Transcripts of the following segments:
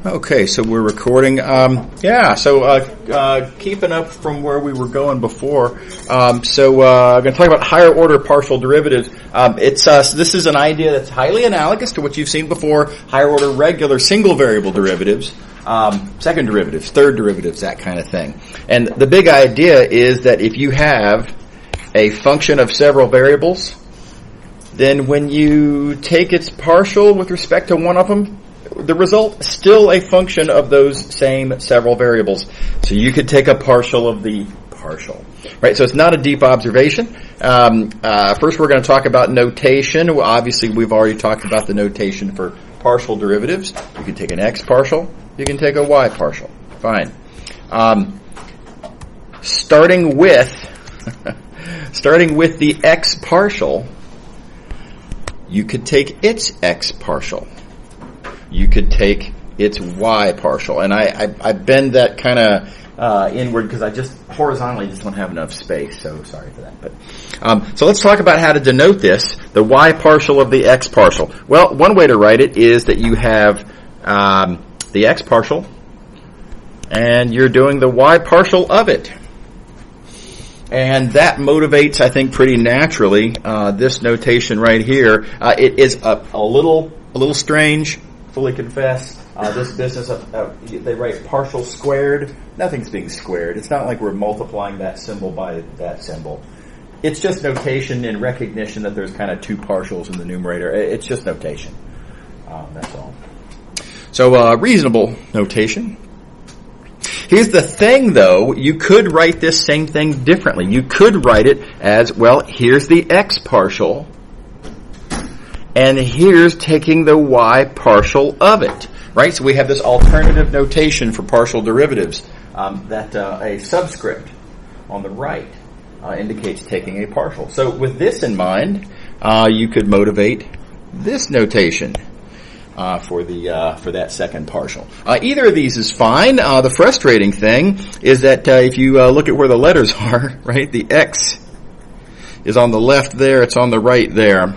Okay, so we're recording. Keeping up from where we were going before. I'm going to talk about higher order partial derivatives. This is an idea that's highly analogous to what you've seen before. Higher order regular single variable derivatives, second derivatives, third derivatives, that kind of thing. And the big idea is that if you have a function of several variables, then when you take its partial with respect to one of them, the result is still a function of those same several variables. So you could take a partial of the partial. Right, so it's not a deep observation. First we're going to talk about notation. Well, obviously we've already talked about the notation for partial derivatives. You can take an x partial. You can take a y partial. Fine. Starting with the x partial, you could take its x partial. You could take its y partial. And I bend that kind of inward because I just horizontally just don't have enough space. So sorry for that. But so let's talk about how to denote this, the y partial of the x partial. Well, one way to write it is that you have the x partial and you're doing the y partial of it. And that motivates, I think, pretty naturally this notation right here. It is a little strange, fully confess. This business of they write partial squared. Nothing's being squared. It's not like we're multiplying that symbol by that symbol. It's just notation in recognition that there's kind of two partials in the numerator. It's just notation. That's all. So reasonable notation. Here's the thing, though. You could write this same thing differently. You could write it as, well, here's the x partial, and here's taking the y partial of it. Right? So we have this alternative notation for partial derivatives that a subscript on the right indicates taking a partial. So with this in mind, you could motivate this notation for that second partial. Either of these is fine. The frustrating thing is that if you look at where the letters are, right, the x is on the left there, it's on the right there.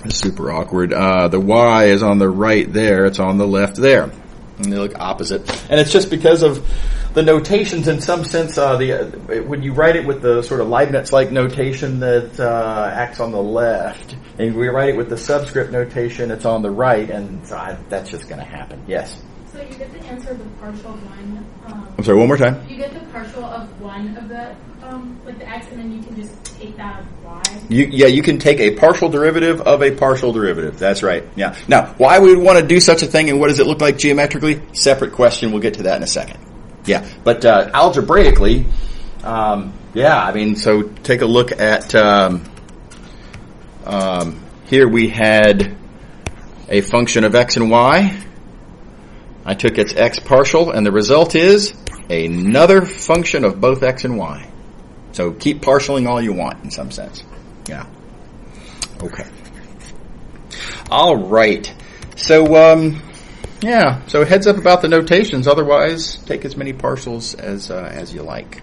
It's super awkward. The y is on the right there, it's on the left there. And they look opposite. And it's just because of the notations in some sense. When you write it with the sort of Leibniz-like notation that acts on the left, and we write it with the subscript notation, it's on the right, and that's just going to happen. Yes? So you get the answer of the partial of one. I'm sorry, one more time. You get the partial of one of the, like the x, and then you can just take that of y. You can take a partial derivative of a partial derivative. That's right. Yeah. Now, why we would want to do such a thing, and what does it look like geometrically? Separate question. We'll get to that in a second. Yeah. But algebraically, so take a look at here we had a function of x and y. I took its x partial, and the result is another function of both x and y. So keep partialing all you want, in some sense. Yeah. Okay. All right. So, So heads up about the notations. Otherwise, take as many partials as you like.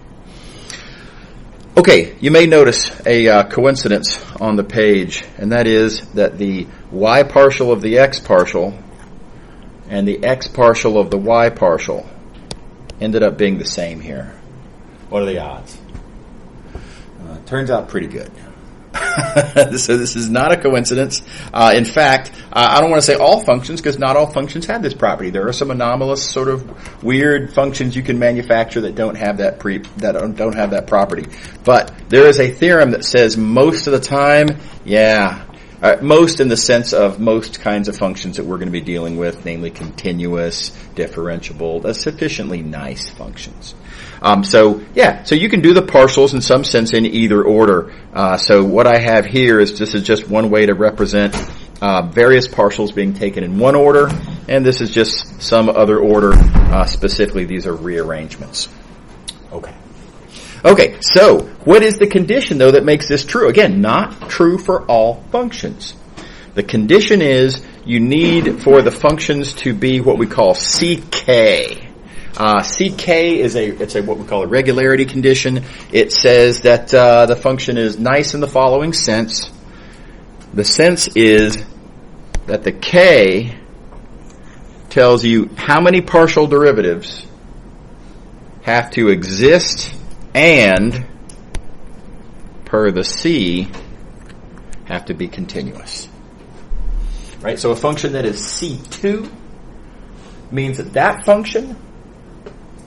Okay. You may notice a coincidence on the page, and that is that the y partial of the x partial and the x partial of the y partial ended up being the same here. What are the odds? Turns out pretty good. So this is not a coincidence. In fact, I don't want to say all functions, because not all functions have this property. There are some anomalous, sort of weird functions you can manufacture that don't have that don't have that property. But there is a theorem that says most of the time, most in the sense of most kinds of functions that we're going to be dealing with, namely continuous, differentiable, sufficiently nice functions. So you can do the partials in some sense in either order. So what I have here is this is just one way to represent various partials being taken in one order, and this is just some other order. Specifically, these are rearrangements. Okay, so what is the condition, though, that makes this true? Again, not true for all functions. The condition is you need for the functions to be what we call CK. CK is what we call a regularity condition. It says that the function is nice in the following sense. The sense is that the K tells you how many partial derivatives have to exist and, per the C, have to be continuous. Right? So a function that is C2 means that function,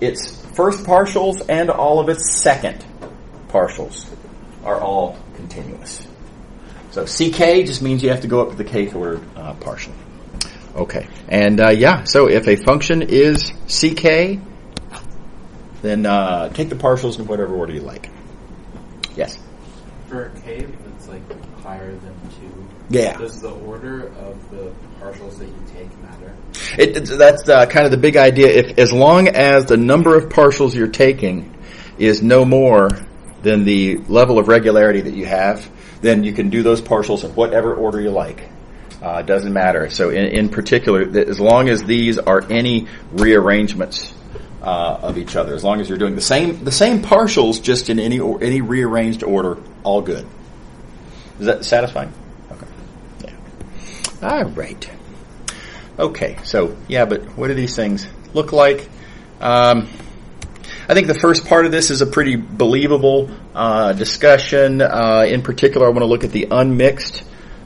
its first partials and all of its second partials are all continuous. So CK just means you have to go up to the kth ordered partial. Okay. And so if a function is CK, then take the partials in whatever order you like. Yes? For a k that's like higher than 2, yeah. Does the order of the partials that you take matter? That's kind of the big idea. If as long as the number of partials you're taking is no more than the level of regularity that you have, then you can do those partials in whatever order you like. It doesn't matter. So in particular, as long as these are any rearrangements of each other, as long as you're doing the same partials, just in any rearranged order, all good. Is that satisfying? Okay. Yeah. All right. Okay. So but what do these things look like? I think the first part of this is a pretty believable discussion. In particular, I want to look at the unmixed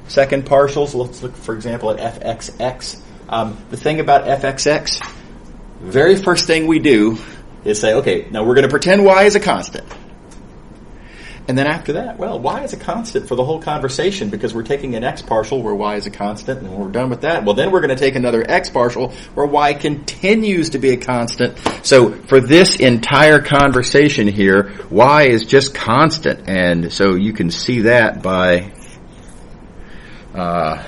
second partials. Let's look, for example, at fxx. The thing about fxx, very first thing we do is say, okay, now we're going to pretend y is a constant. And then after that, well, y is a constant for the whole conversation because we're taking an x partial where y is a constant, and when we're done with that, well, then we're going to take another x partial where y continues to be a constant. So for this entire conversation here, y is just constant. And so you can see that by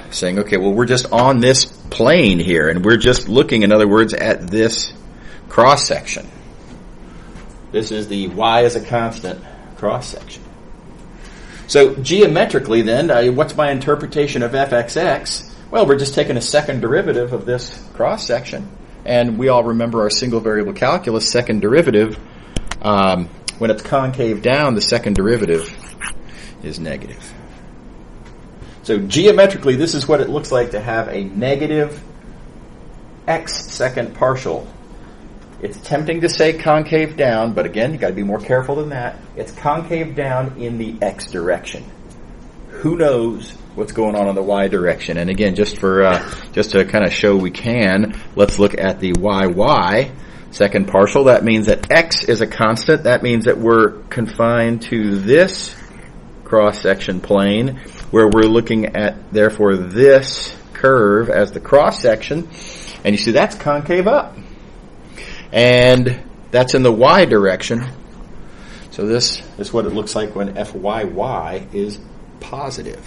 saying, okay, well, we're just on this plane here, and we're just looking, in other words, at this cross-section. This is the y is a constant cross-section. So geometrically then, what's my interpretation of fxx? Well, we're just taking a second derivative of this cross-section. And we all remember our single variable calculus second derivative. When it's concave down, the second derivative is negative. So geometrically, this is what it looks like to have a negative x second partial. It's tempting to say concave down, but again, you've got to be more careful than that. It's concave down in the x direction. Who knows what's going on in the y direction? And again, just to kind of show we can, let's look at the y second partial. That means that x is a constant. That means that we're confined to this cross-section plane, where we're looking at, therefore, this curve as the cross-section. And you see that's concave up. And that's in the y direction. So this is what it looks like when fyy is positive.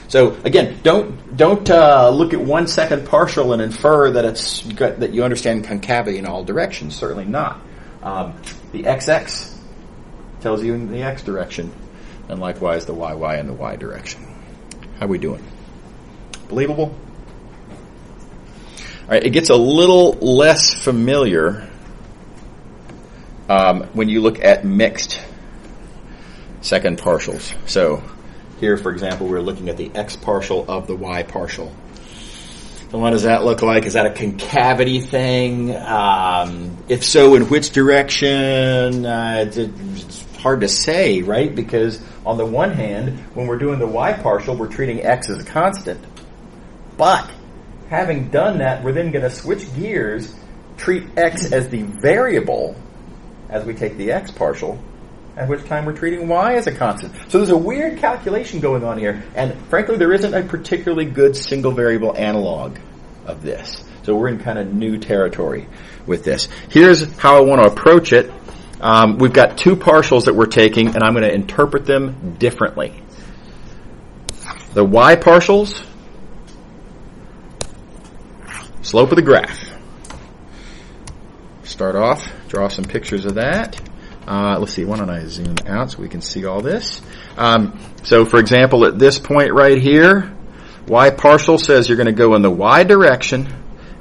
So again, don't look at 1 second partial and infer that you understand concavity in all directions. Certainly not. The xx tells you in the x direction, and likewise the yy in the y direction. How are we doing? Believable? All right, it gets a little less familiar when you look at mixed second partials. So here, for example, we're looking at the x partial of the y partial. And what does that look like? Is that a concavity thing? If so, in which direction? It's hard to say, right? Because on the one hand, when we're doing the y partial, we're treating x as a constant. But having done that, we're then going to switch gears, treat x as the variable as we take the x partial, at which time we're treating y as a constant. So there's a weird calculation going on here, and frankly, there isn't a particularly good single variable analog of this. So we're in kind of new territory with this. Here's how I want to approach it. We've got two partials that we're taking, and I'm going to interpret them differently. The y partials, slope of the graph. Start off, draw some pictures of that. Let's see, why don't I zoom out so we can see all this? So, for example, at this point right here, y partial says you're going to go in the y direction.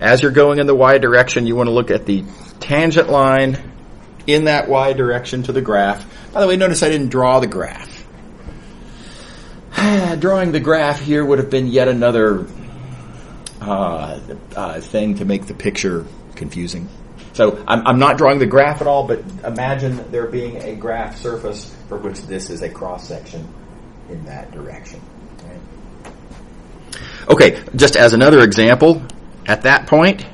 As you're going in the y direction, you want to look at the tangent line in that y direction to the graph. By the way, notice I didn't draw the graph. Drawing the graph here would have been yet another thing to make the picture confusing. So I'm not drawing the graph at all, but imagine there being a graph surface for which this is a cross-section in that direction. Right? Okay, just as another example, at that point,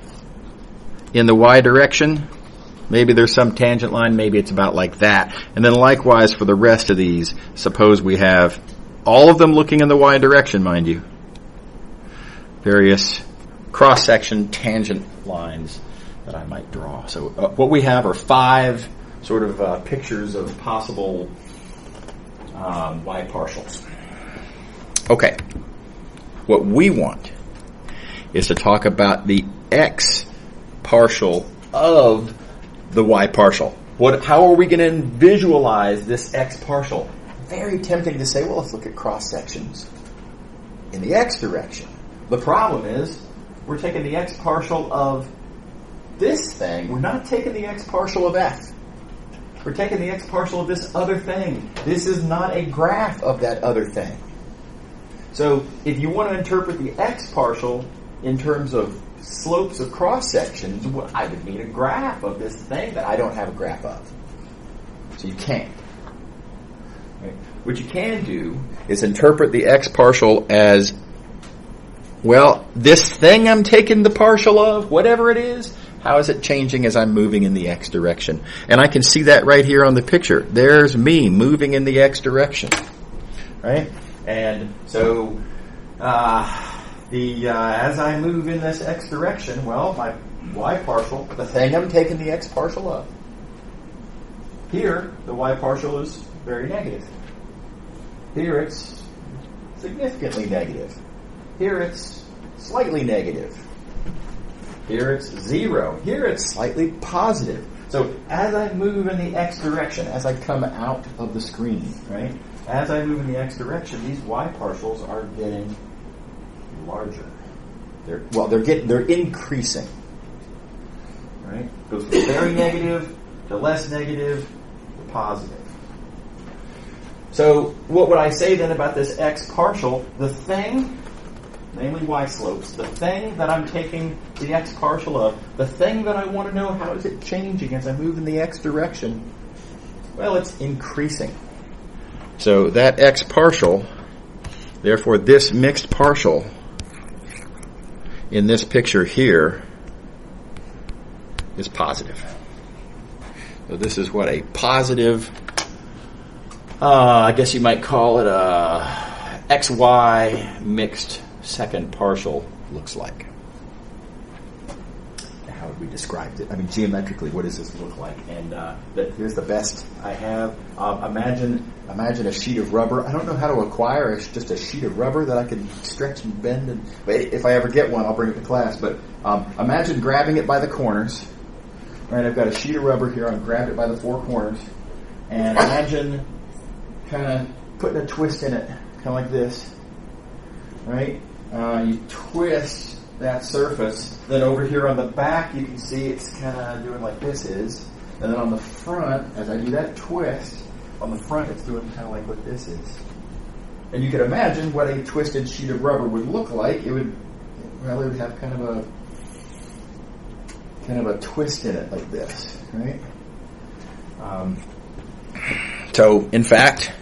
in the y direction, maybe there's some tangent line, maybe it's about like that. And then likewise for the rest of these, suppose we have all of them looking in the y direction, mind you. Various cross-section tangent lines that I might draw. So what we have are 5 sort of pictures of possible y partials. Okay. What we want is to talk about the x partial of the y partial. How are we going to visualize this x partial? Very tempting to say, well, let's look at cross sections in the x direction. The problem is we're taking the x partial of this thing. We're not taking the x partial of f. We're taking the x partial of this other thing. This is not a graph of that other thing. So if you want to interpret the x partial in terms of slopes of cross sections, well, I would need a graph of this thing that I don't have a graph of. So you can't. Right? What you can do is interpret the x partial as, well, this thing I'm taking the partial of, whatever it is, how is it changing as I'm moving in the x direction? And I can see that right here on the picture. There's me moving in the x direction. Right? And so as I move in this x direction, well, my y partial, the thing I'm taking the x partial of, here the y partial is very negative. Here it's significantly negative. Here it's slightly negative. Here it's 0. Here it's slightly positive. So as I move in the x direction, as I come out of the screen, right? As I move in the x direction, these y partials are getting larger. They're increasing. Right? Goes from very negative to less negative to positive. So what would I say then about this x partial? The thing, namely y slopes, the thing that I'm taking the x partial of, the thing that I want to know how is it changing as I move in the x direction, well, it's increasing. So that x partial, therefore this mixed partial in this picture here is positive. So this is what a positive, I guess you might call it a xy mixed second partial looks like. How would we describe it? I mean, geometrically, what does this look like? And here's the best I have. Imagine a sheet of rubber. I don't know how to acquire just a sheet of rubber that I can stretch and bend. But if I ever get one, I'll bring it to class. But imagine grabbing it by the corners. Right, I've got a sheet of rubber here. I've grabbed it by the 4 corners. And imagine kind of putting a twist in it, kind of like this. Right? You twist that surface. Then over here on the back, you can see it's kind of doing like this is. And then on the front, as I do that twist, on the front it's doing kind of like what this is. And you can imagine what a twisted sheet of rubber would look like. It would have kind of a twist in it like this, right? So, in fact,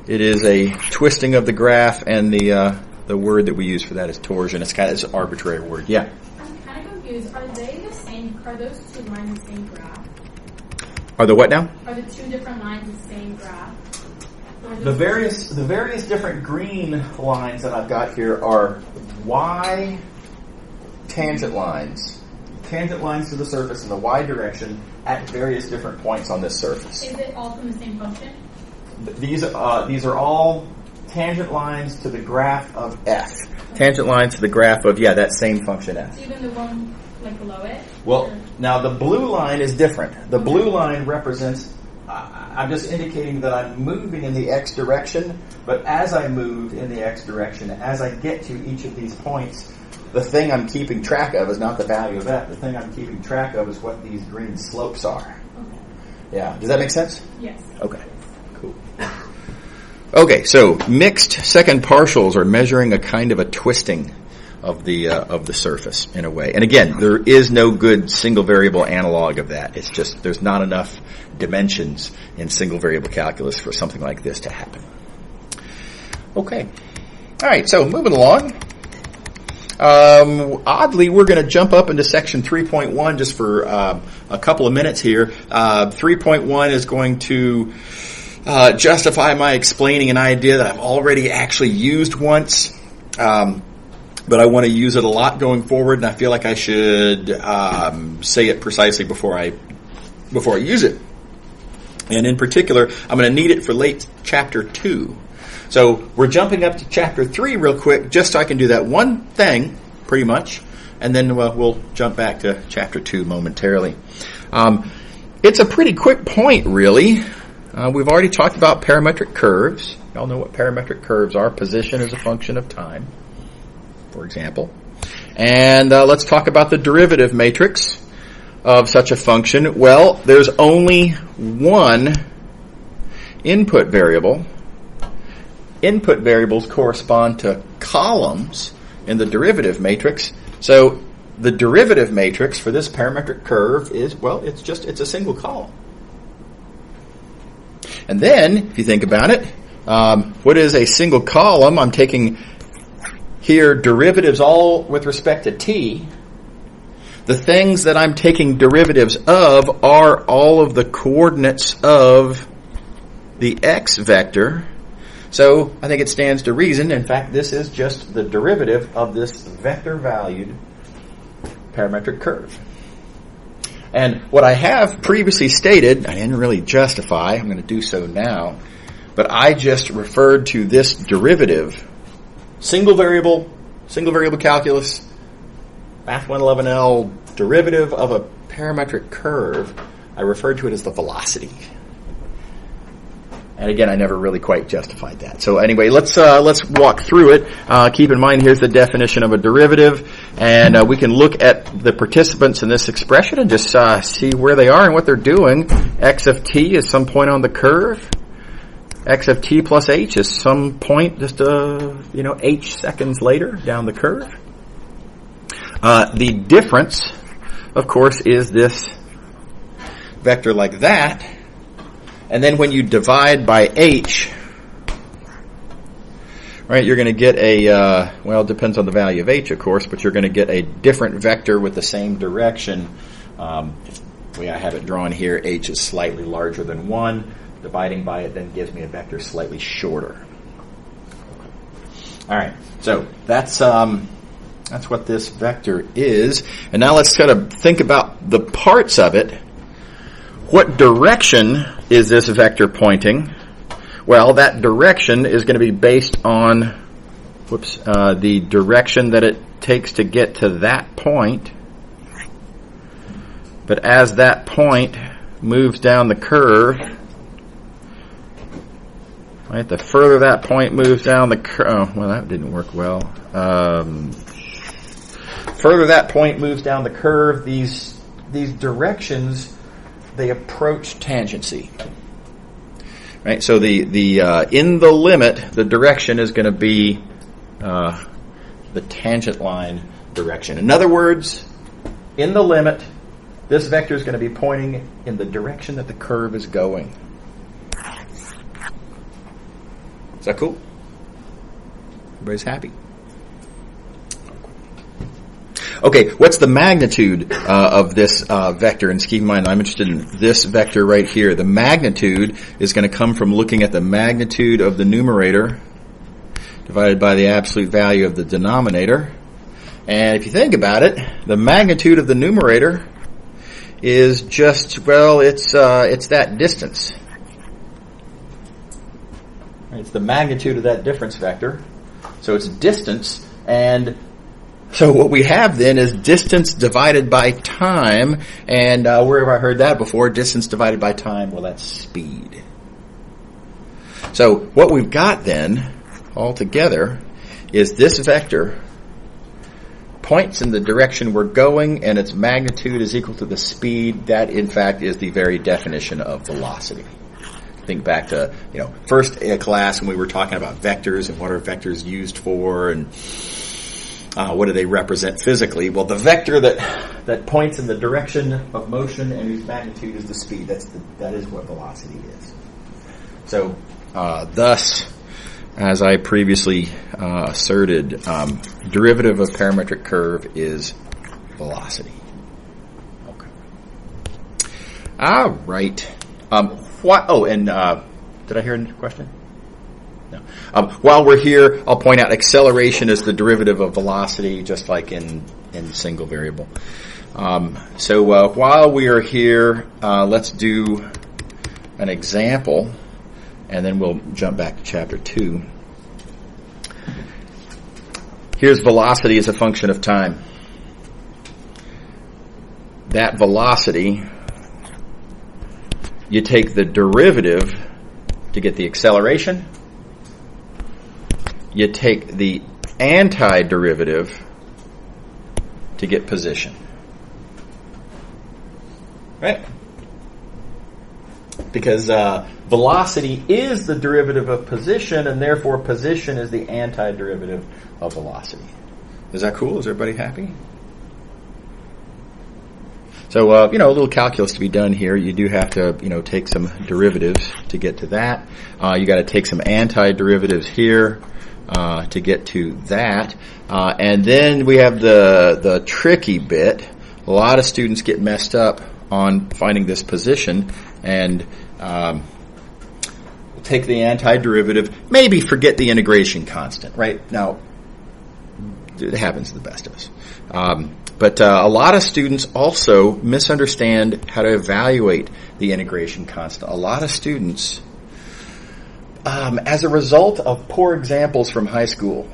it is a twisting of the graph, and the word that we use for that is torsion. It's kind of an arbitrary word. Yeah. I'm kind of confused. Are those 2 lines the same graph? Are the what now? Are the 2 different lines the same graph? The various different green lines that I've got here are y tangent lines to the surface in the y direction at various different points on this surface. Is it all from the same function? These are all tangent lines to the graph of f. Tangent lines to the graph of, that same function f. Even the one like below it? Well, now the blue line is different. The blue line represents, I'm just indicating that I'm moving in the x direction, but as I move in the x direction, as I get to each of these points, the thing I'm keeping track of is not the value of f. The thing I'm keeping track of is what these green slopes are. Okay. Yeah. Does that make sense? Yes. Okay. Cool. Okay, so mixed second partials are measuring a kind of a twisting the surface in a way. And again, there is no good single variable analog of that. It's just there's not enough dimensions in single variable calculus for something like this to happen. Okay. All right, so moving along. Oddly, we're going to jump up into section 3.1 just for a couple of minutes here. 3.1 is going to justify my explaining an idea that I've already actually used once, but I want to use it a lot going forward, and I feel like I should say it precisely before I use it. And in particular, I'm going to need it for late chapter 2. So we're jumping up to chapter 3 real quick, just so I can do that one thing, pretty much, and then we'll jump back to chapter 2 momentarily. It's a pretty quick point, really. We've already talked about parametric curves. Y'all know what parametric curves are. Position as a function of time, for example. And let's talk about the derivative matrix of such a function. Well, there's only one input variable. Input variables correspond to columns in the derivative matrix. So the derivative matrix for this parametric curve is, well, it's a single column. And then, if you think about it, what is a single column? I'm taking here derivatives all with respect to t. The things that I'm taking derivatives of are all of the coordinates of the x vector. So I think it stands to reason. In fact, this is just the derivative of this vector-valued parametric curve. And what I have previously stated, I didn't really justify, I'm going to do so now, but I just referred to this derivative, single variable calculus, Math 111L, derivative of a parametric curve. I referred to it as the velocity. And again, I never really quite justified that. So anyway, let's walk through it. Keep in mind, here's the definition of a derivative, and we can look at the participants in this expression and just see where they are and what they're doing. X of t is some point on the curve. X of t plus h is some point just h seconds later down the curve. The difference, of course, is this vector like that. And then when you divide by h, right, you're going to get it depends on the value of h, of course, but you're going to get a different vector with the same direction. The way I have it drawn here, h is slightly larger than 1. Dividing by it then gives me a vector slightly shorter. All right, so that's what this vector is. And now let's kind of think about the parts of it. What direction is this vector pointing? Well, that direction is going to be based on the direction that it takes to get to that point. But as that point moves down the curve, right, the further that point moves down the curve, that didn't work well. Further that point moves down the curve, these directions, they approach tangency. Right? So the in the limit, the direction is going to be the tangent line direction. In other words, in the limit, this vector is going to be pointing in the direction that the curve is going. Is that cool? Everybody's happy? Okay, what's the magnitude of this vector? And keep in mind, I'm interested in this vector right here. The magnitude is going to come from looking at the magnitude of the numerator divided by the absolute value of the denominator. And if you think about it, the magnitude of the numerator is just, it's that distance. It's the magnitude of that difference vector. So it's distance, and so what we have then is distance divided by time, and where have I heard that before? Distance divided by time, well, that's speed. So what we've got then, altogether, is this vector points in the direction we're going, and its magnitude is equal to the speed. That, in fact, is the very definition of velocity. Think back to, first class when we were talking about vectors and what are vectors used for, and What do they represent physically? Well, the vector that points in the direction of motion and whose magnitude is the speed. That is what velocity is. So, thus, as I previously asserted, derivative of parametric curve is velocity. Okay. All right. Did I hear a question? No. While we're here, I'll point out acceleration is the derivative of velocity, just like in single variable. So while we are here, let's do an example, and then we'll jump back to chapter 2. Here's velocity as a function of time. That velocity, you take the derivative to get the acceleration. You take the antiderivative to get position. Right? Because velocity is the derivative of position, and therefore position is the antiderivative of velocity. Is that cool? Is everybody happy? So, a little calculus to be done here. You do have to, take some derivatives to get to that. You got to take some antiderivatives here to get to that. And then we have the tricky bit. A lot of students get messed up on finding this position and take the antiderivative, maybe forget the integration constant, right? Now, it happens to the best of us. But a lot of students also misunderstand how to evaluate the integration constant. A lot of students, as a result of poor examples from high school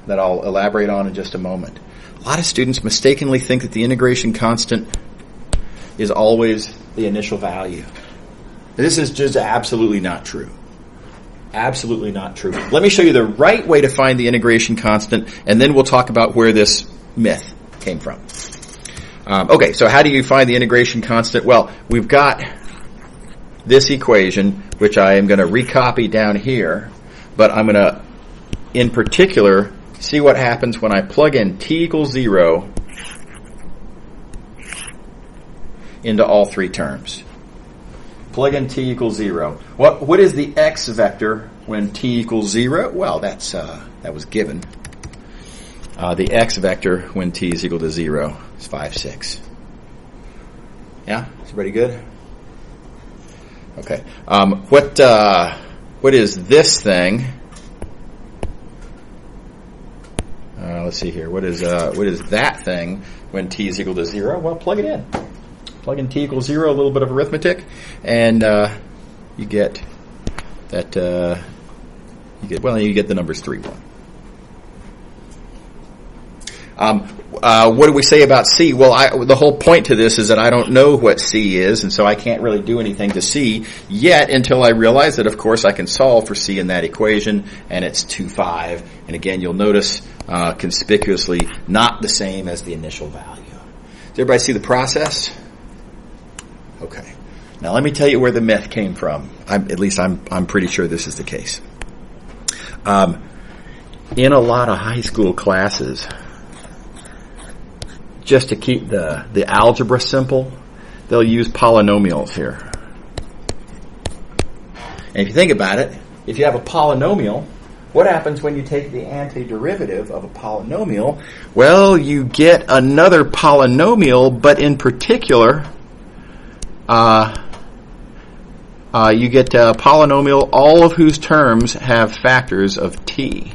that I'll elaborate on in just a moment, a lot of students mistakenly think that the integration constant is always the initial value. This is just absolutely not true. Absolutely not true. Let me show you the right way to find the integration constant, and then we'll talk about where this myth came from. Okay, so how do you find the integration constant? Well, we've got this equation, which I am going to recopy down here, but I'm going to, in particular, see what happens when I plug in t equals 0 into all three terms. Plug in t equals 0. What is the x vector when t equals 0? Well, that was given. The x vector when t is equal to 0 is 5, 6. Yeah? Is everybody good? Okay. What is this thing? Let's see here. What is that thing when t is equal to 0? Well, plug it in. Plug in t equals 0, a little bit of arithmetic, and you get that. You get the numbers 3, 1. What do we say about C? Well, the whole point to this is that I don't know what C is, and so I can't really do anything to C yet until I realize that, of course, I can solve for C in that equation, and it's 2, 5. And again, you'll notice conspicuously not the same as the initial value. Does everybody see the process? Okay. Now let me tell you where the myth came from. I'm pretty sure this is the case. In a lot of high school classes, just to keep the algebra simple, they'll use polynomials here. And if you think about it, if you have a polynomial, what happens when you take the antiderivative of a polynomial? Well, you get another polynomial, but in particular, you get a polynomial, all of whose terms have factors of t.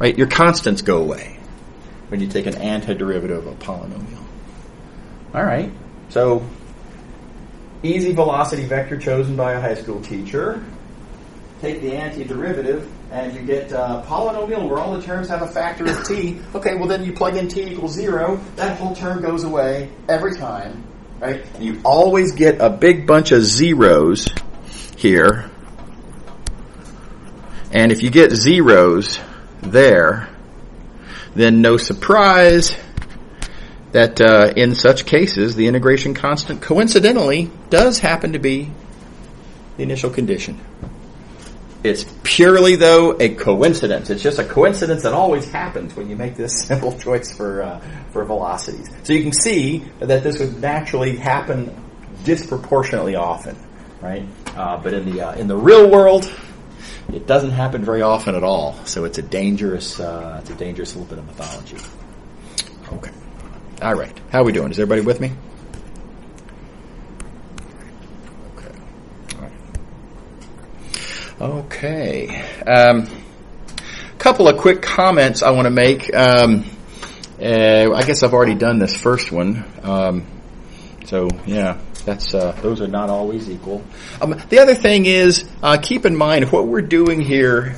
Right? Your constants go away when you take an antiderivative of a polynomial. All right. So, easy velocity vector chosen by a high school teacher. Take the antiderivative, and you get a polynomial where all the terms have a factor of t. Okay, well then you plug in t equals 0. That whole term goes away every time. Right? And you always get a big bunch of zeros here. And if you get zeros there, then no surprise that in such cases the integration constant coincidentally does happen to be the initial condition. It's purely, though, a coincidence. It's just a coincidence that always happens when you make this simple choice for velocities. So you can see that this would naturally happen disproportionately often, right? But in the real world, it doesn't happen very often at all. So it's a dangerous little bit of mythology. Okay. All right. How are we doing? Is everybody with me? Okay. Couple of quick comments I want to make. I guess I've already done this first one. So yeah, that's those are not always equal. The other thing is, keep in mind what we're doing here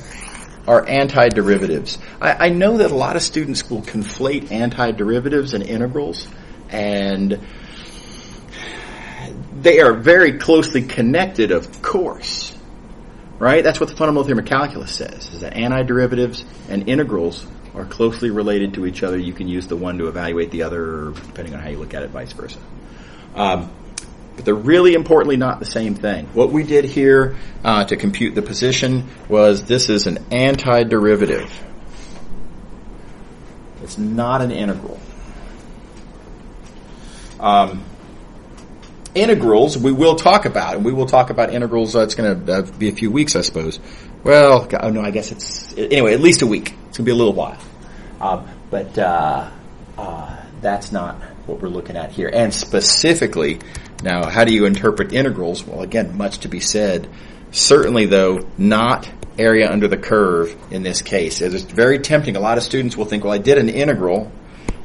are antiderivatives. I know that a lot of students will conflate antiderivatives and integrals, and they are very closely connected, of course. Right? That's what the fundamental theorem of calculus says, is that antiderivatives and integrals are closely related to each other. You can use the one to evaluate the other, depending on how you look at it, vice versa. But they're really importantly not the same thing. What we did here to compute the position was this is an antiderivative. It's not an integral. Integrals, we will talk about, and we will talk about integrals. It's going to be a few weeks, I suppose. Well, no, I guess anyway, at least a week. It's going to be a little while. But that's not what we're looking at here. And specifically, now, how do you interpret integrals? Well, again, much to be said. Certainly, though, not area under the curve in this case. It's very tempting. A lot of students will think, well, I did an integral,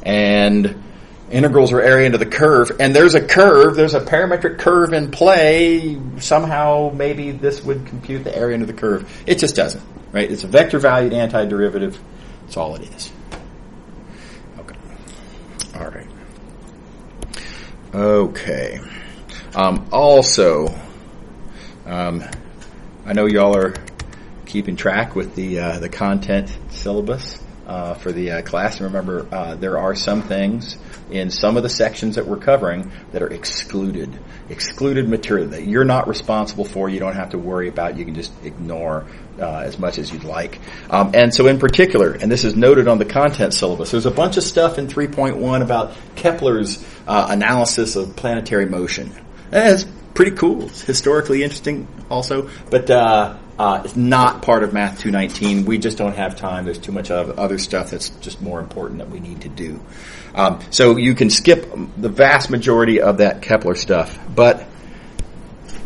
and integrals are area under the curve, and there's a curve, there's a parametric curve in play. Somehow, maybe this would compute the area under the curve. It just doesn't, right? It's a vector-valued antiderivative. That's all it is. Okay. All right. Okay. Also, I know y'all are keeping track with the content syllabus for the class. And remember, there are some things in some of the sections that we're covering that are excluded material that you're not responsible for, you don't have to worry about, you can just ignore as much as you'd like. And so in particular, and this is noted on the content syllabus, there's a bunch of stuff in 3.1 about Kepler's analysis of planetary motion. And it's pretty cool. It's historically interesting also, but it's not part of Math 219. We just don't have time. There's too much other stuff that's just more important that we need to do. So you can skip the vast majority of that Kepler stuff. But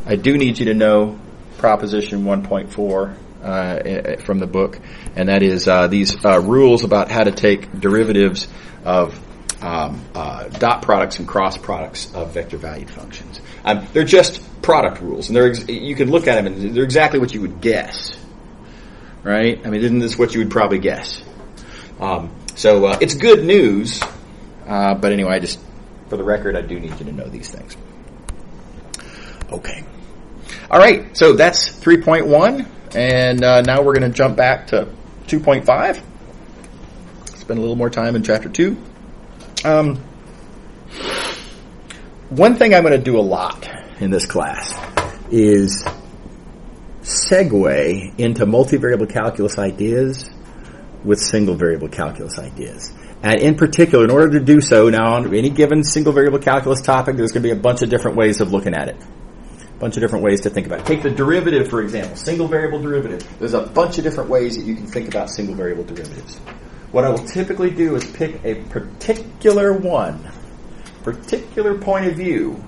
I do need you to know Proposition 1.4 from the book, and that is these rules about how to take derivatives of dot products and cross products of vector-valued functions. They're just product rules, and you can look at them, and they're exactly what you would guess, right? I mean, isn't this what you would probably guess? So it's good news, but anyway, for the record, I do need you to know these things. Okay. All right, so that's 3.1, and now we're going to jump back to 2.5. Spend a little more time in Chapter 2. One thing I'm going to do a lot in this class is segue into multivariable calculus ideas with single variable calculus ideas. And in particular, in order to do so, now on any given single variable calculus topic, there's going to be a bunch of different ways of looking at it. A bunch of different ways to think about it. Take the derivative, for example, single variable derivative. There's a bunch of different ways that you can think about single variable derivatives. What I will typically do is pick a particular point of view,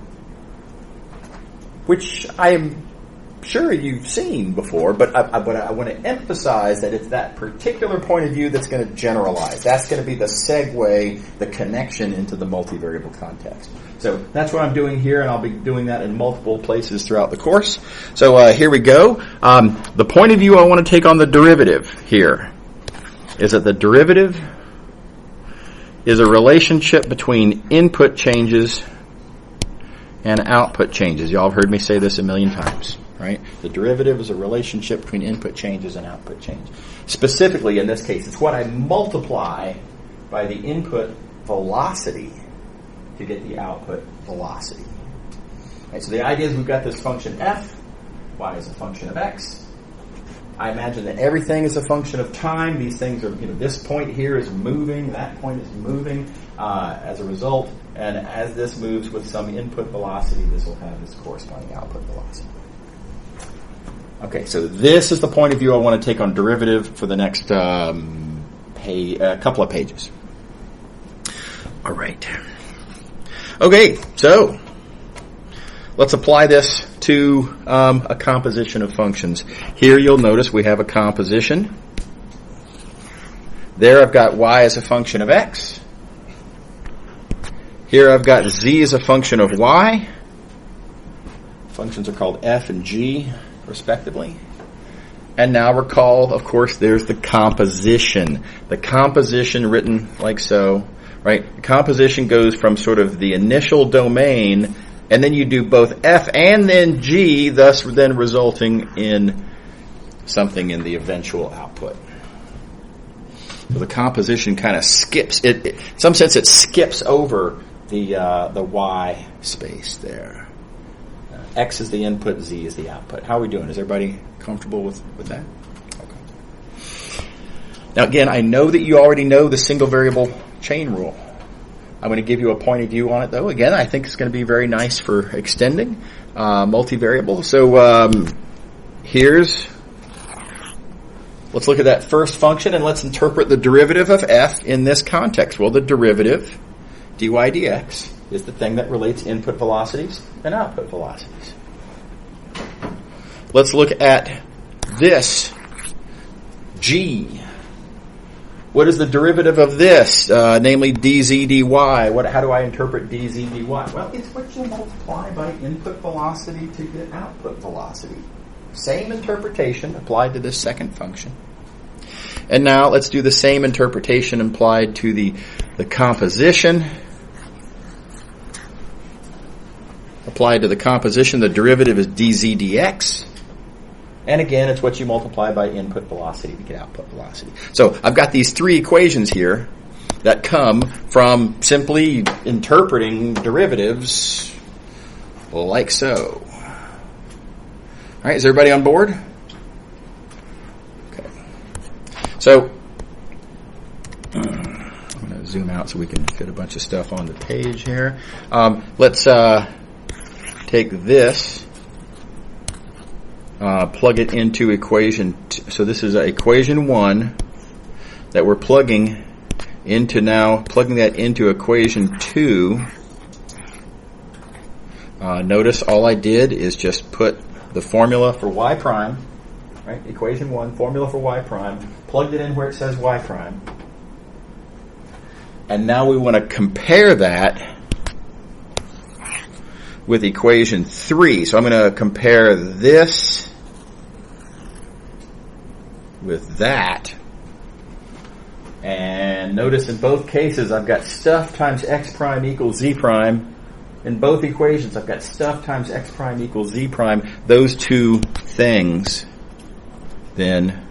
which I am sure you've seen before, but I want to emphasize that it's that particular point of view that's going to generalize. That's going to be the segue, the connection into the multivariable context. So that's what I'm doing here, and I'll be doing that in multiple places throughout the course. So here we go. The point of view I want to take on the derivative here is that the derivative is a relationship between input changes and output changes. Y'all have heard me say this a million times, right? The derivative is a relationship between input changes and output change. Specifically, in this case, it's what I multiply by the input velocity to get the output velocity. Right, so the idea is we've got this function f, y is a function of x, I imagine that everything is a function of time. These things are, this point here is moving, that point is moving as a result. And as this moves with some input velocity, this will have its corresponding output velocity. Okay, so this is the point of view I want to take on derivative for the next couple of pages. All right. Okay, so let's apply this to a composition of functions. Here you'll notice we have a composition. There I've got y as a function of x. Here I've got z as a function of y. Functions are called f and g, respectively. And now recall, of course, there's the composition. The composition written like so, right? The composition goes from sort of the initial domain, and then you do both f and then g, thus then resulting in something in the eventual output. So the composition kind of skips it. In some sense, it skips over the y space there. X is the input, z is the output. How are we doing? Is everybody comfortable with that? Okay. Now again, I know that you already know the single variable chain rule. I'm going to give you a point of view on it, though. Again, I think it's going to be very nice for extending multivariable. So let's look at that first function and let's interpret the derivative of f in this context. Well, the derivative, dy dx, is the thing that relates input velocities and output velocities. Let's look at this g. What is the derivative of this, namely dz dy? How do I interpret dz dy? Well, it's what you multiply by input velocity to get output velocity. Same interpretation applied to this second function. And now let's do the same interpretation applied to the composition. Applied to the composition, the derivative is dz dx. And again, it's what you multiply by input velocity to get output velocity. So I've got these three equations here that come from simply interpreting derivatives like so. All right, is everybody on board? Okay. So I'm going to zoom out so we can fit a bunch of stuff on the page here. Let's take this. Plug it into equation. So this is equation 1 that we're plugging into now. Plugging that into equation 2. Notice all I did is just put the formula for y prime, right? Equation 1, formula for y prime. Plugged it in where it says y prime. And now we want to compare that with equation 3. So I'm going to compare this with that. And notice in both cases I've got stuff times x prime equals z prime. In both equations I've got stuff times x prime equals z prime. Those two things then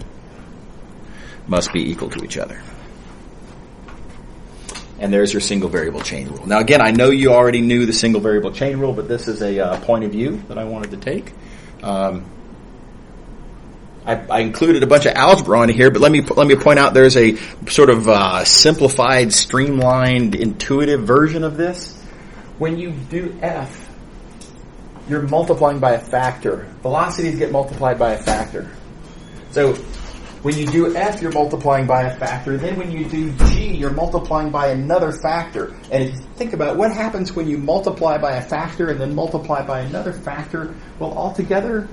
must be equal to each other. And there's your single variable chain rule. Now again, I know you already knew the single variable chain rule, but this is a point of view that I wanted to take. I included a bunch of algebra in here, but let me point out there's a sort of simplified, streamlined, intuitive version of this. When you do f, you're multiplying by a factor. Velocities get multiplied by a factor. So when you do f, you're multiplying by a factor. Then when you do g, you're multiplying by another factor. And if you think about what happens when you multiply by a factor and then multiply by another factor, well, altogether,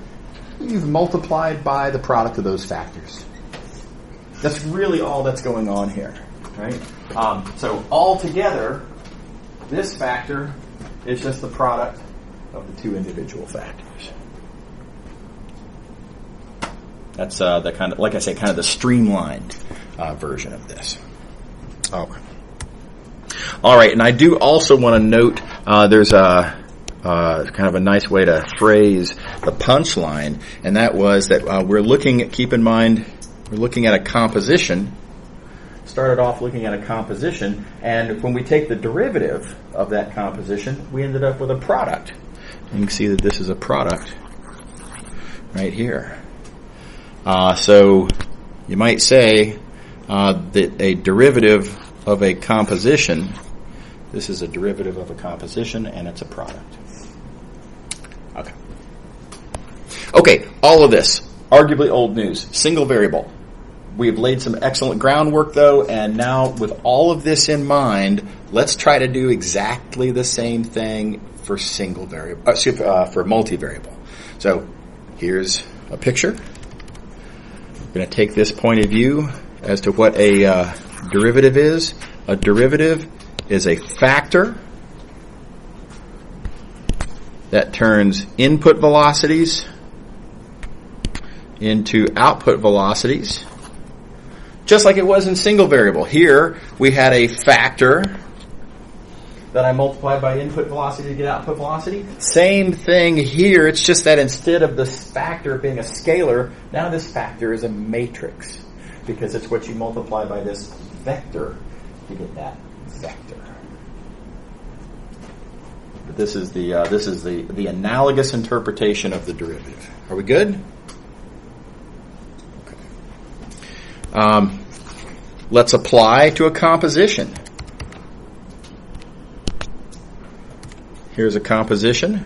you've multiplied by the product of those factors. That's really all that's going on here, right? So altogether, this factor is just the product of the two individual factors. That's the kind of, like I say, kind of the streamlined version of this. Okay. All right, and I do also want to note there's a kind of a nice way to phrase the punchline, and that was that we're looking at, keep in mind, we're looking at a composition. Started off looking at a composition, and when we take the derivative of that composition, we ended up with a product. And you can see that this is a product right here. So you might say that a derivative of a composition, this is a derivative of a composition, and it's a product. Okay, all of this, arguably old news, single variable. We have laid some excellent groundwork, though, and now with all of this in mind, let's try to do exactly the same thing for single variable, for multivariable. So here's a picture. I'm going to take this point of view as to what a derivative is. A derivative is a factor that turns input velocities into output velocities, just like it was in single variable. Here, we had a factor that I multiplied by input velocity to get output velocity. Same thing here, it's just that instead of this factor being a scalar, now this factor is a matrix, because it's what you multiply by this vector to get that vector. But this is the analogous interpretation of the derivative. Are we good? Let's apply to a composition. Here's a composition,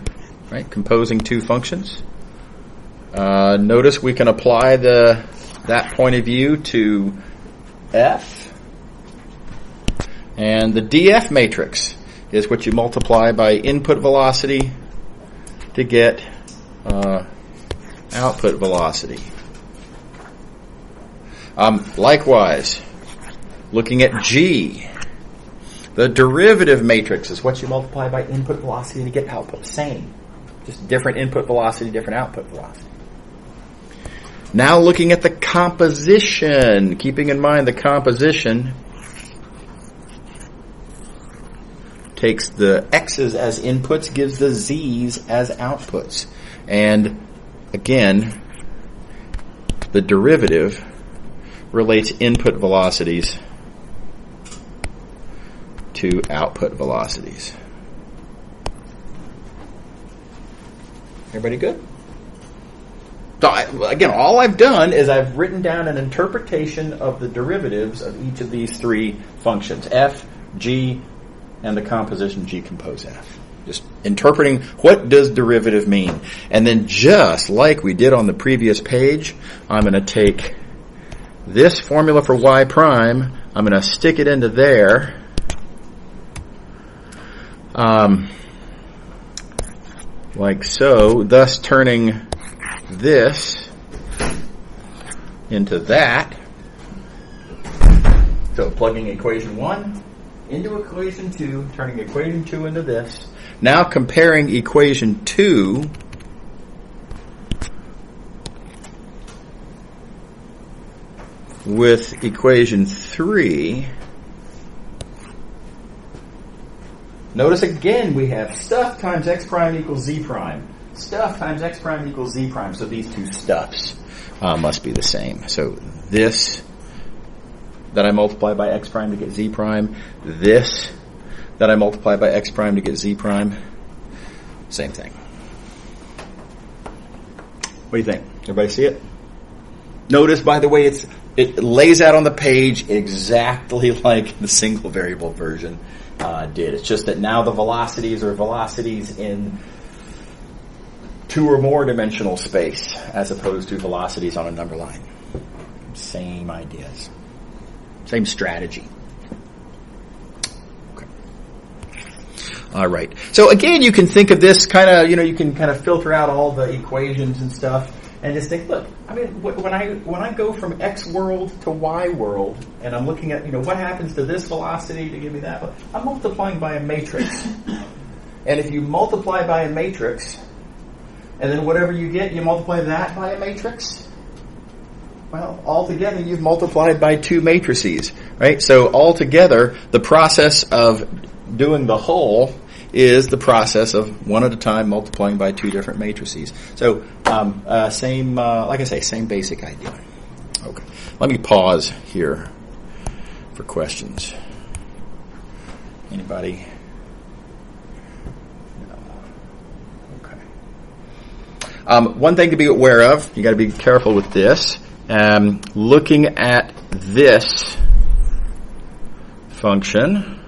right? Composing two functions. Notice we can apply that point of view to f, and the df matrix is what you multiply by input velocity to get output velocity. Likewise, looking at G, the derivative matrix is what you multiply by input velocity to get output. Same. Just different input velocity, different output velocity. Now looking at the composition, keeping in mind the composition takes the x's as inputs, gives the z's as outputs. And again, the derivative relates input velocities to output velocities. Everybody good? So again, all I've done is I've written down an interpretation of the derivatives of each of these three functions, f, g, and the composition g compose f. Just interpreting what does derivative mean. And then just like we did on the previous page, I'm going to take this formula for y prime, I'm going to stick it into there. Like so, thus turning this into that. So plugging equation 1 into equation 2, turning equation 2 into this. Now comparing equation 2 with equation 3. Notice again we have stuff times x prime equals z prime. Stuff times x prime equals z prime. So these two stuffs must be the same. So this that I multiply by x prime to get z prime. This that I multiply by x prime to get z prime. Same thing. What do you think? Everybody see it? Notice, by the way, it lays out on the page exactly like the single variable version did. It's just that now the velocities are velocities in 2 or more dimensional space as opposed to velocities on a number line. Same ideas. Same strategy. Okay. All right. So again, you can think of this kind of, you can kind of filter out all the equations and stuff and just think, look, I mean, when I go from x world to y world, and I'm looking at, what happens to this velocity to give me that, I'm multiplying by a matrix. And if you multiply by a matrix, and then whatever you get, you multiply that by a matrix, well, altogether you've multiplied by 2 matrices, right? So altogether, the process of doing the whole is the process of one at a time multiplying by 2 different matrices. So same, like I say, same basic idea. Okay, let me pause here for questions. Anybody? No. Okay. one thing to be aware of, you got to be careful with this. Looking at this function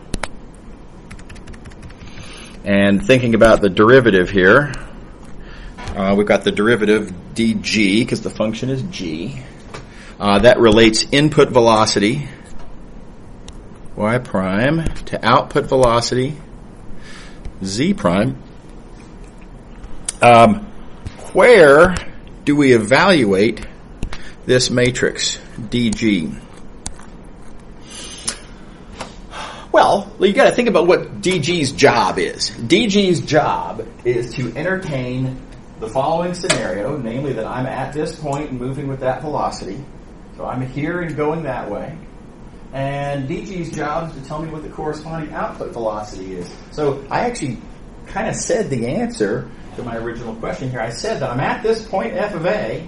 and thinking about the derivative here, we've got the derivative dg because the function is g. That relates input velocity y prime to output velocity z prime. Where do we evaluate this matrix dg? Well, you got to think about what dg's job is. dg's job is to entertain the following scenario, namely that I'm at this point and moving with that velocity. So I'm here and going that way. And dg's job is to tell me what the corresponding output velocity is. So I actually kind of said the answer to my original question here. I said that I'm at this point f of a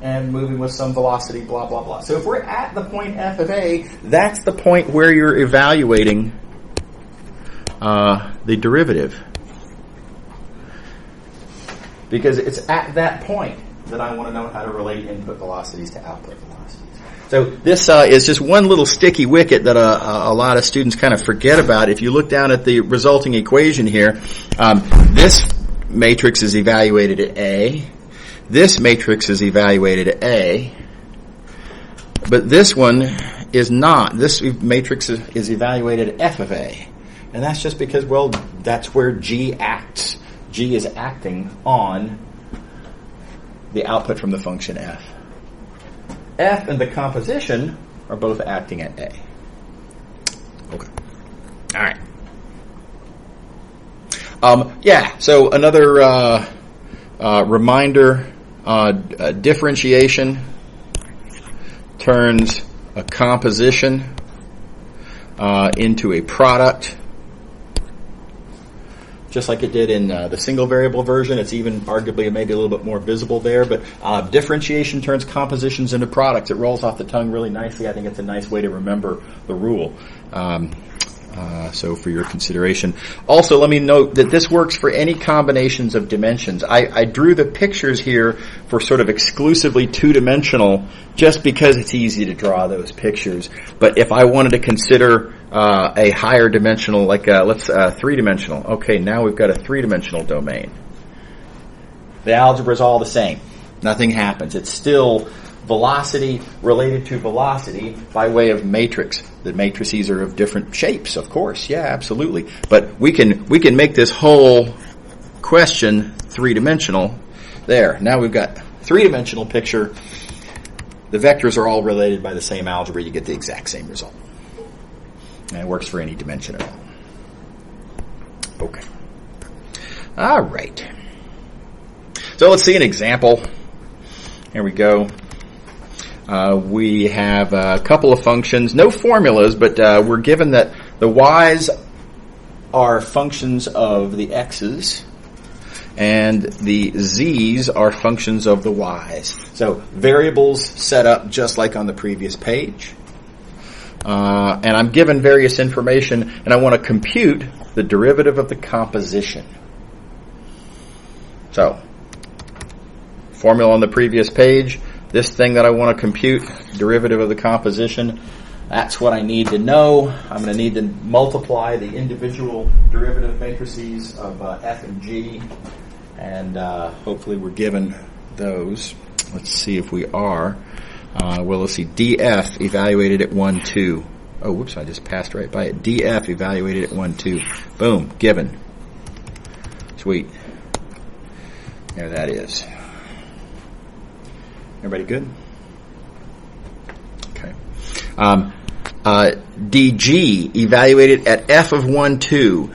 and moving with some velocity, blah, blah, blah. So if we're at the point f of a, that's the point where you're evaluating the derivative. Because it's at that point that I want to know how to relate input velocities to output velocities. So this is just one little sticky wicket that a lot of students kind of forget about. If you look down at the resulting equation here, this matrix is evaluated at A. This matrix is evaluated at A. But this one is not. This matrix is evaluated at F of A. And that's just because, well, that's where G acts. G is acting on the output from the function f. F and the composition are both acting at A. Okay. All right. So another reminder, differentiation turns a composition into a product. Just like it did in the single variable version. It's even arguably maybe a little bit more visible there. But differentiation turns compositions into products. It rolls off the tongue really nicely. I think it's a nice way to remember the rule. So for your consideration. Also, let me note that this works for any combinations of dimensions. I drew the pictures here for sort of exclusively two-dimensional just because it's easy to draw those pictures. But if I wanted to consider a higher dimensional, like let's three-dimensional. Okay, now we've got a three-dimensional domain. The algebra is all the same. Nothing happens. It's still velocity related to velocity by way of matrix. The matrices are of different shapes, of course. Yeah, absolutely. But we can make this whole question three-dimensional. There. Now we've got three-dimensional picture. The vectors are all related by the same algebra. You get the exact same result. And it works for any dimension at all. Okay. All right. So let's see an example. Here we go. We have a couple of functions, no formulas, but we're given that the y's are functions of the x's and the z's are functions of the y's. So variables set up just like on the previous page. And I'm given various information, and I want to compute the derivative of the composition. So, formula on the previous page. This thing that I want to compute, derivative of the composition, that's what I need to know. I'm going to need to multiply the individual derivative matrices of f and g, and hopefully we're given those. Let's see if we are. Well, let's see. df evaluated at 1, 2. Oh, whoops, I just passed right by it. df evaluated at 1, 2. Boom, given. Sweet. There that is. Everybody good? Okay. dg evaluated at f of 1, 2.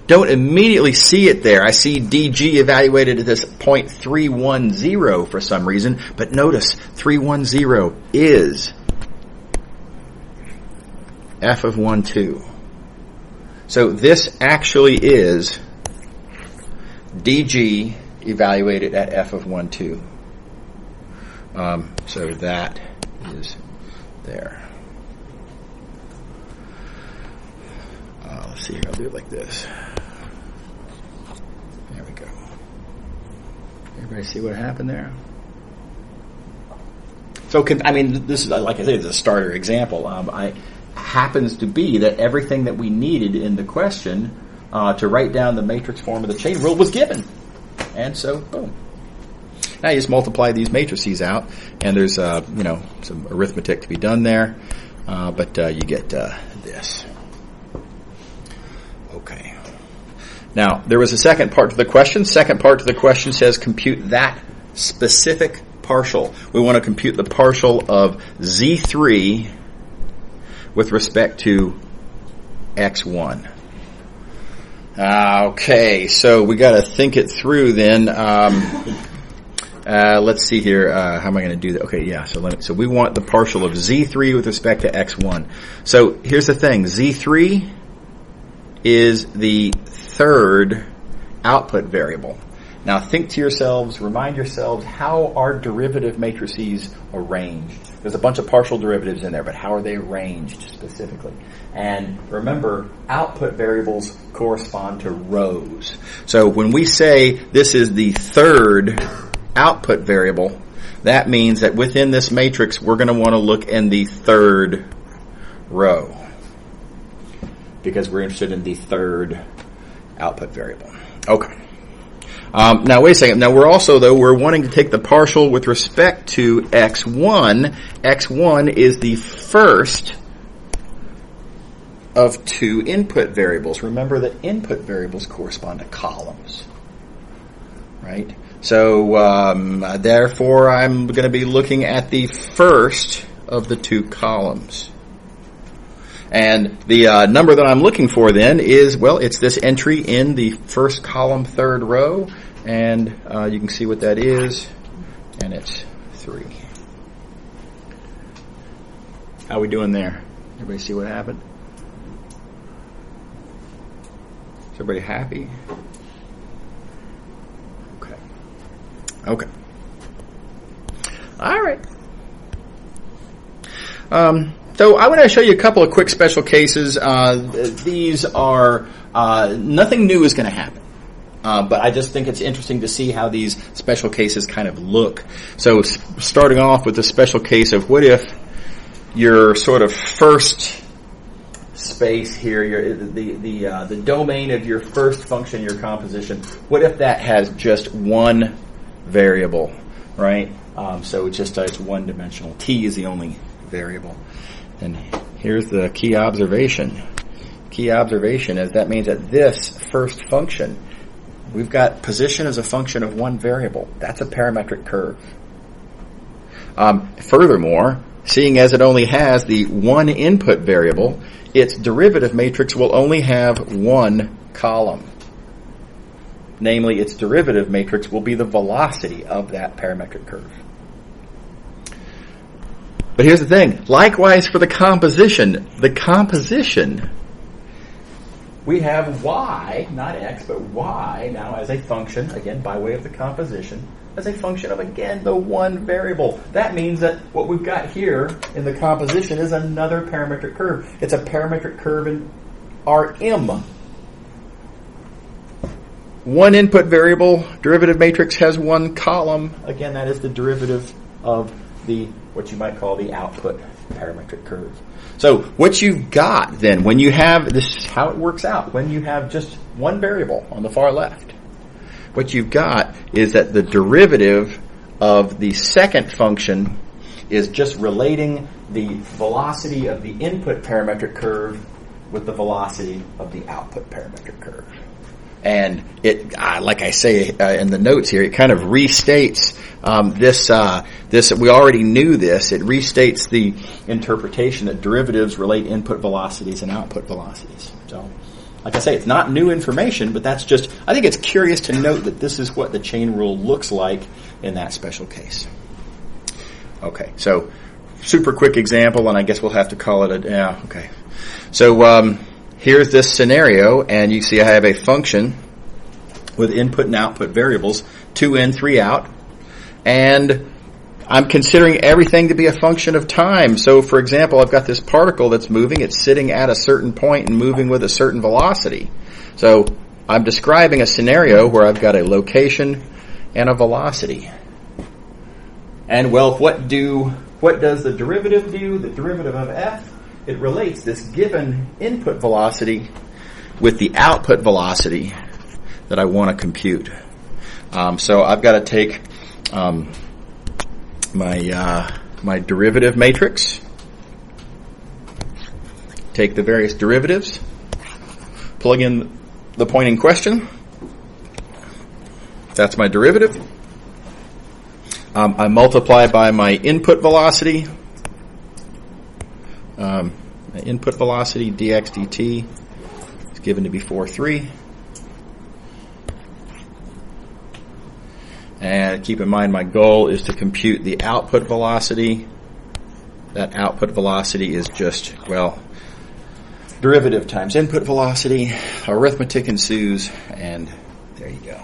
Don't immediately see it there. I see dg evaluated at this 0.310 for some reason, but notice 310 is f of 1, 2. So this actually is dg evaluated at f of 1, 2. So that is there. Let's see here. I'll do it like this. There we go. Everybody see what happened there? So, this is, like I said, it's a starter example. Happens to be that everything that we needed in the question to write down the matrix form of the chain rule was given. And so, boom. Now you just multiply these matrices out, and there's, some arithmetic to be done there, but you get this. Okay. Now, there was a second part to the question. Second part to the question says compute that specific partial. We want to compute the partial of Z3 with respect to X1. Okay, so we got to think it through then. Let's see here. How am I going to do that? Okay, yeah. So we want the partial of Z3 with respect to X1. So here's the thing. Z3 is the third output variable. Now think to yourselves, remind yourselves, how are derivative matrices arranged? There's a bunch of partial derivatives in there, but how are they arranged specifically? And remember, output variables correspond to rows. So when we say this is the third output variable, that means that within this matrix, we're going to want to look in the third row, because we're interested in the third output variable. Okay. Now wait a second. Now we're wanting to take the partial with respect to X1. X1 is the first of two input variables. Remember that input variables correspond to columns, right? So therefore I'm going to be looking at the first of the two columns. And the number that I'm looking for then is, well, it's this entry in the first column, third row, and you can see what that is, and it's 3. How are we doing there? Everybody see what happened? Is everybody happy? Okay. All right. So I want to show you a couple of quick special cases. These are, nothing new is going to happen. But I just think it's interesting to see how these special cases kind of look. So starting off with the special case of what if your sort of first space here, the domain of your first function, your composition, what if that has just one variable, right? So it's one-dimensional. T is the only variable. And here's the key observation. Key observation is that means that this first function, we've got position as a function of one variable. That's a parametric curve. Furthermore, seeing as it only has the one input variable, its derivative matrix will only have one column. Namely, its derivative matrix will be the velocity of that parametric curve. But here's the thing. Likewise for the composition, we have y, not x, but y now as a function, again, by way of the composition, as a function of, again, the one variable. That means that what we've got here in the composition is another parametric curve. It's a parametric curve in Rm. One input variable, derivative matrix has one column. Again, that is the derivative of the, what you might call the output parametric curve. So what you've got then, when you have, this is how it works out, when you have just one variable on the far left, what you've got is that the derivative of the second function is just relating the velocity of the input parametric curve with the velocity of the output parametric curve. And it, like I say in the notes here, it kind of restates this. We already knew this. It restates the interpretation that derivatives relate input velocities and output velocities. So, like I say, it's not new information, but that's just, I think it's curious to note that this is what the chain rule looks like in that special case. Okay, so super quick example, and I guess we'll have to call it okay. So here's this scenario, and you see I have a function with input and output variables, 2 in, 3 out, and I'm considering everything to be a function of time. So, for example, I've got this particle that's moving. It's sitting at a certain point and moving with a certain velocity. So I'm describing a scenario where I've got a location and a velocity. And well, what does the derivative do? The derivative of f, it relates this given input velocity with the output velocity that I want to compute. So I've got to take my derivative matrix, take the various derivatives, plug in the point in question. That's my derivative. I multiply by my input velocity. My input velocity, dx dt, is given to be 4.3. And keep in mind, my goal is to compute the output velocity. That output velocity is just, well, derivative times input velocity. Arithmetic ensues, and there you go.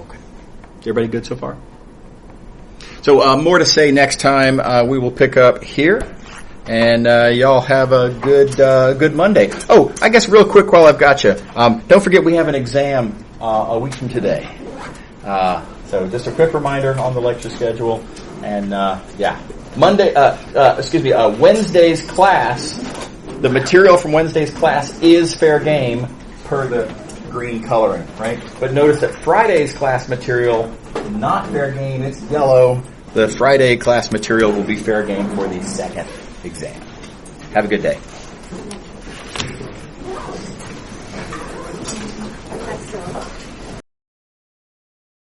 Okay. Is everybody good so far? So more to say next time. We will pick up here. And y'all have a good Monday. Oh, I guess real quick while I've got you, don't forget we have an exam a week from today. So just a quick reminder on the lecture schedule. And Wednesday's class, the material from Wednesday's class is fair game per the green coloring, right? But notice that Friday's class material, not fair game, it's yellow. The Friday class material will be fair game for the second exam. Have a good day. That's